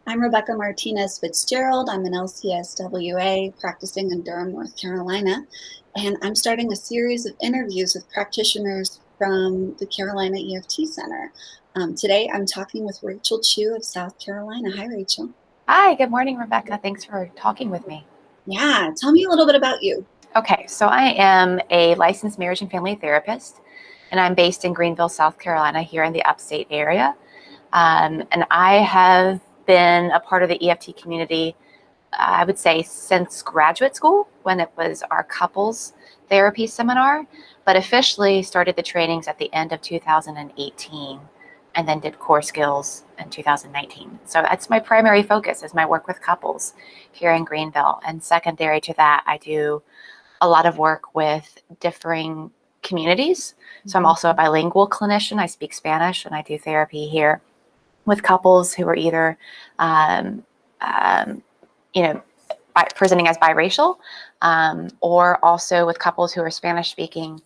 I'm Rebecca Martinez Fitzgerald. I'm an LCSWA practicing in Durham, North Carolina, and I'm starting a series of interviews with practitioners from the Carolina EFT Center. Today, I'm talking with Rachel Chiu of South Carolina. Hi, Rachel. Hi, good morning, Rebecca. Thanks for talking with me. Yeah, tell me a little bit about you. Okay, so I am a licensed marriage and family therapist, and I'm based in Greenville, South Carolina, here in the upstate area. And I have been a part of the EFT community, I would say, since graduate school when it was our couples therapy seminar, but officially started the trainings at the end of 2018 and then did core skills in 2019. So that's my primary focus is my work with couples here in Greenville. And secondary to that, I do a lot of work with differing communities. So I'm also a bilingual clinician. I speak Spanish and I do therapy here with couples who are either, um, um, you know, presenting as biracial, or also with couples who are Spanish speaking,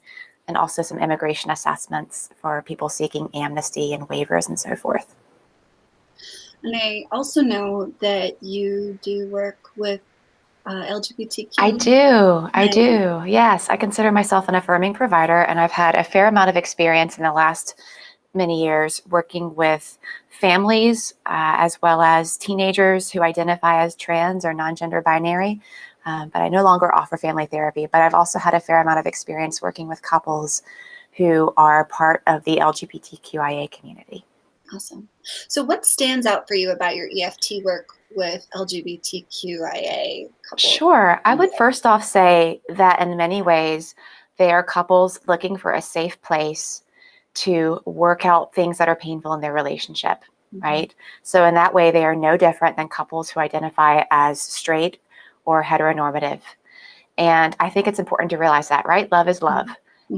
and also some immigration assessments for people seeking amnesty and waivers and so forth. And I also know that you do work with I LGBTQ. do. I do. Yes, I consider myself an affirming provider, and I've had a fair amount of experience in the last many years working with families as well as teenagers who identify as trans or non-gender binary. But I no longer offer family therapy, but I've also had a fair amount of experience working with couples who are part of the LGBTQIA community. Awesome. So, what stands out for you about your EFT work with LGBTQIA couples? Sure. I would first off say that in many ways, they are couples looking for a safe place to work out things that are painful in their relationship, right? So, in that way, they are no different than couples who identify as straight or heteronormative. And I think it's important to realize that, right? Love is love.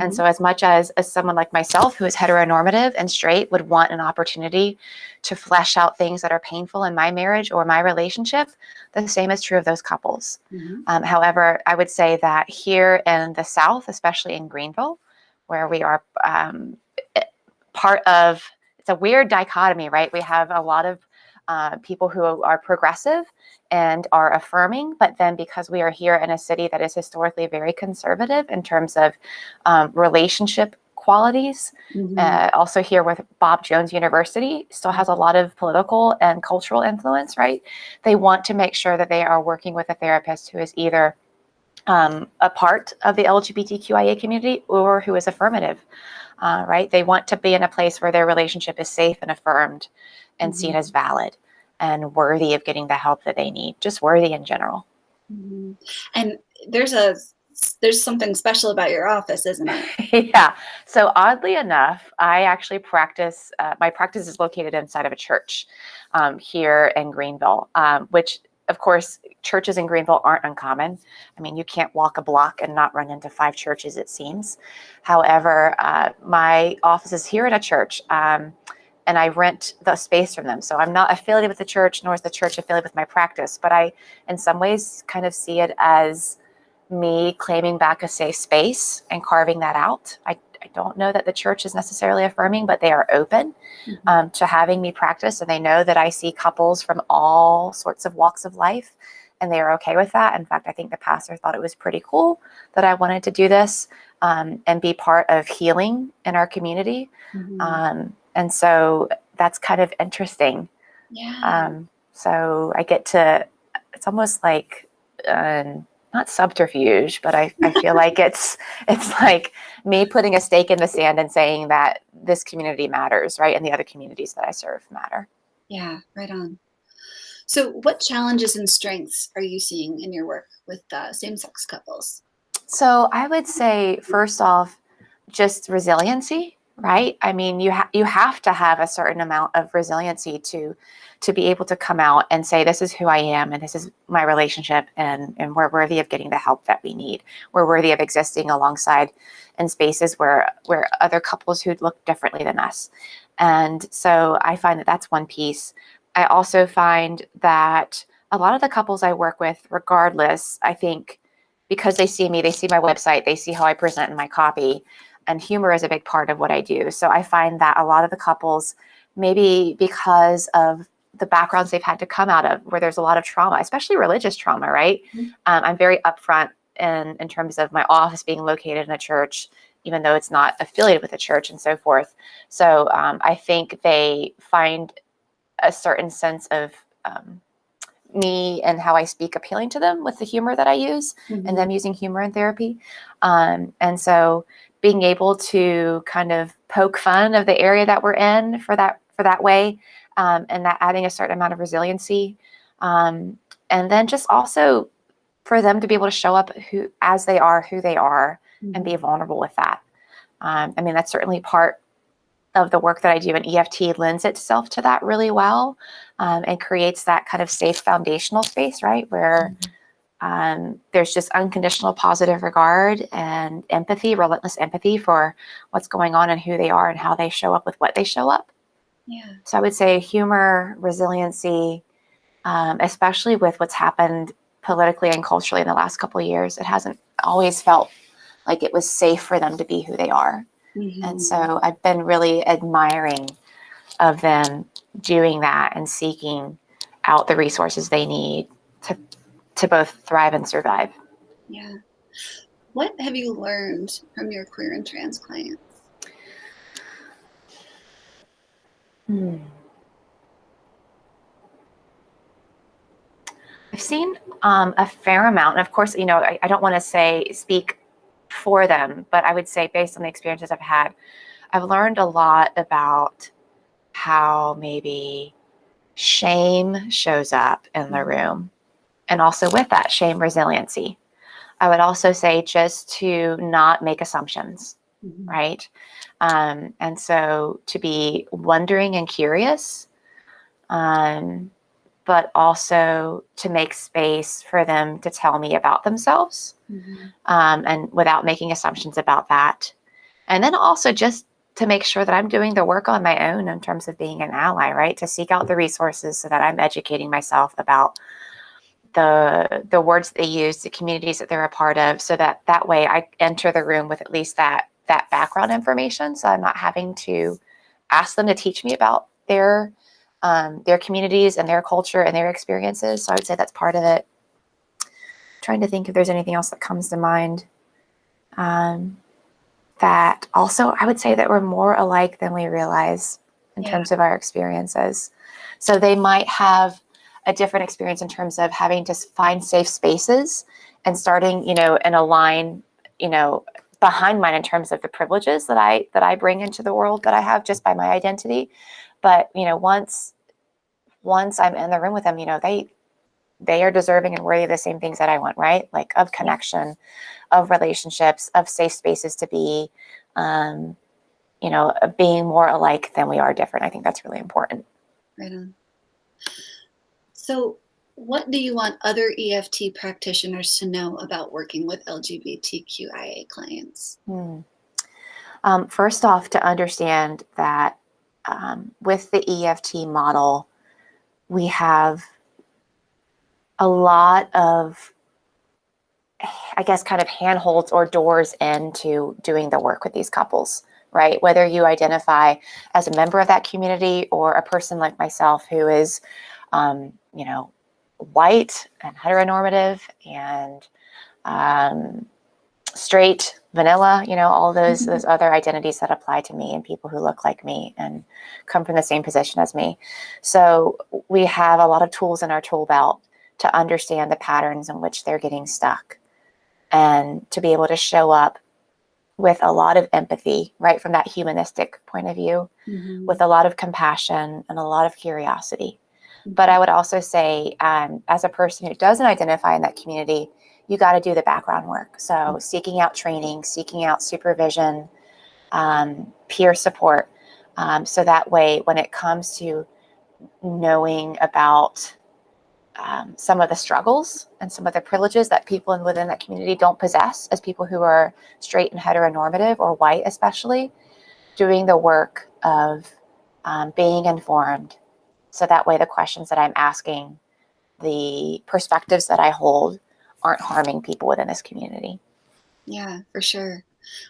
And so as much as someone like myself who is heteronormative and straight would want an opportunity to flesh out things that are painful in my marriage or my relationship, the same is true of those couples. However, I would say that here in the South, especially in Greenville, where we are part of, it's a weird dichotomy, right? We have a lot of people who are progressive and are affirming, but then because we are here in a city that is historically very conservative in terms of relationship qualities, also here with Bob Jones University still has a lot of political and cultural influence, right? They want to make sure that they are working with a therapist who is either a part of the LGBTQIA community or who is affirmative, right? They want to be in a place where their relationship is safe and affirmed and seen as valid and worthy of getting the help that they need, just worthy in general. And there's something special about your office, isn't it? Yeah. So oddly enough, I actually practice, my practice is located inside of a church here in Greenville, which of course, churches in Greenville aren't uncommon. I mean, you can't walk a block and not run into 5 churches, it seems. However, my office is here at a church, and I rent the space from them. So I'm not affiliated with the church, nor is the church affiliated with my practice. But I, in some ways, kind of see it as me claiming back a safe space and carving that out. I don't know that the church is necessarily affirming, but they are open to having me practice. And they know that I see couples from all sorts of walks of life, and they are okay with that. In fact, I think the pastor thought it was pretty cool that I wanted to do this and be part of healing in our community. And so that's kind of interesting. Yeah. So I get to, it's almost like, not subterfuge, but I feel like it's like me putting a stake in the sand and saying that this community matters, right? And the other communities that I serve matter. Yeah, right on. So, what challenges and strengths are you seeing in your work with same-sex couples? So I would say, first off, just resiliency, right? I mean, you have to have a certain amount of resiliency to be able to come out and say, this is who I am, and this is my relationship, and we're worthy of getting the help that we need. We're worthy of existing alongside in spaces where other couples who look differently than us. And so I find that that's one piece. I also find that a lot of the couples I work with, regardless, I think, because they see me, they see my website, they see how I present in my copy, and humor is a big part of what I do. So I find that a lot of the couples, maybe because of the backgrounds they've had to come out of, where there's a lot of trauma, especially religious trauma, right? I'm very upfront in terms of my office being located in a church, even though it's not affiliated with a church and so forth. So I think they find a certain sense of me and how I speak appealing to them with the humor that I use, and them using humor in therapy. And so being able to kind of poke fun of the area that we're in for that way, and that adding a certain amount of resiliency. And then just also for them to be able to show up who they are, and be vulnerable with that. I mean, that's certainly part of the work that I do in EFT lends itself to that really well, and creates that kind of safe foundational space, right? Where there's just unconditional positive regard and empathy, relentless empathy for what's going on and who they are and how they show up with what they show up. Yeah. So I would say humor, resiliency, especially with what's happened politically and culturally in the last couple of years, it hasn't always felt like it was safe for them to be who they are. And so I've been really admiring of them doing that and seeking out the resources they need to both thrive and survive. Yeah. What have you learned from your queer and trans clients? I've seen a fair amount. And of course, I don't want to speak for them, but I would say based on the experiences I've had, I've learned a lot about how maybe shame shows up in the room, and also with that shame, resiliency. I would also say just to not make assumptions, right? And so to be wondering and curious, but also to make space for them to tell me about themselves, and without making assumptions about that. And then also just to make sure that I'm doing the work on my own in terms of being an ally, right? To seek out the resources so that I'm educating myself about the words they use, the communities that they're a part of, so that way I enter the room with at least that background information. So I'm not having to ask them to teach me about their communities and their culture and their experiences. So I would say that's part of it. Trying to think if there's anything else that comes to mind. That also, I would say that we're more alike than we realize in terms of our experiences. So they might have a different experience in terms of having to find safe spaces and starting, in a line, behind mine in terms of the privileges that I bring into the world that I have just by my identity. But, once I'm in the room with them, they are deserving and worthy of the same things that I want, right? Like of connection, of relationships, of safe spaces to be, being more alike than we are different. I think that's really important. Right on. So what do you want other EFT practitioners to know about working with LGBTQIA clients? First off, to understand that with the EFT model, we have a lot of, I guess, kind of handholds or doors into doing the work with these couples, right? Whether you identify as a member of that community or a person like myself who is, white and heteronormative and straight, vanilla, all those other identities that apply to me and people who look like me and come from the same position as me. So we have a lot of tools in our tool belt to understand the patterns in which they're getting stuck, and to be able to show up with a lot of empathy, right, from that humanistic point of view, with a lot of compassion and a lot of curiosity. But I would also say, as a person who doesn't identify in that community, you got to do the background work. So seeking out training, seeking out supervision, peer support. So that way, when it comes to knowing about some of the struggles and some of the privileges that people within that community don't possess as people who are straight and heteronormative or white, especially, doing the work of being informed. So that way the questions that I'm asking, the perspectives that I hold, aren't harming people within this community. Yeah, for sure.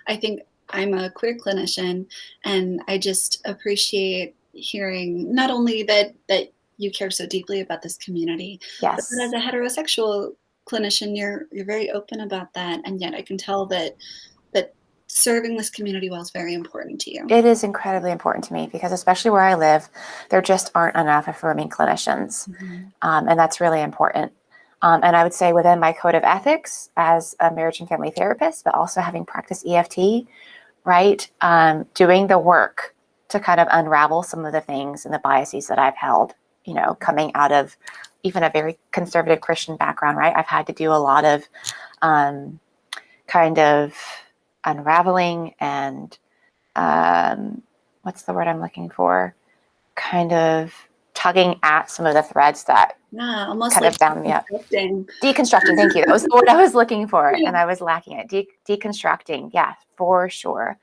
I think I'm a queer clinician, and I just appreciate hearing not only that you care so deeply about this community. Yes. But as a heterosexual clinician, you're very open about that, and yet I can tell that serving this community well is very important to you. It is incredibly important to me because especially where I live, there just aren't enough affirming clinicians. And that's really important. And I would say within my code of ethics as a marriage and family therapist, but also having practiced EFT, right? Doing the work to kind of unravel some of the things and the biases that I've held, you know, coming out of even a very conservative Christian background, right? I've had to do a lot of kind of unraveling and what's the word I'm looking for? Kind of tugging at some of the threads that almost kind like of bound me up. Deconstructing. Thank you. That was the word I was looking for, and I was lacking it. Deconstructing, yeah, for sure.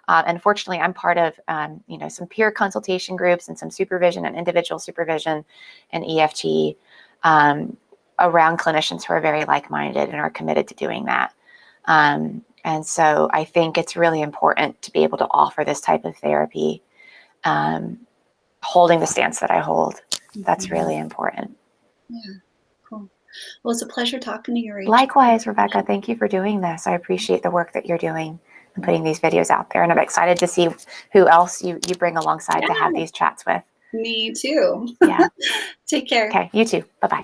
And fortunately, I'm part of you know, some peer consultation groups and some supervision and individual supervision and EFT around clinicians who are very like-minded and are committed to doing that. And so I think it's really important to be able to offer this type of therapy, holding the stance that I hold. That's really important. Yeah, cool. Well, it's a pleasure talking to you, Rachel. Likewise, Rebecca, thank you for doing this. I appreciate the work that you're doing and putting these videos out there. And I'm excited to see who else you bring alongside to have these chats with. Me too. Yeah. Take care. Okay, you too. Bye-bye.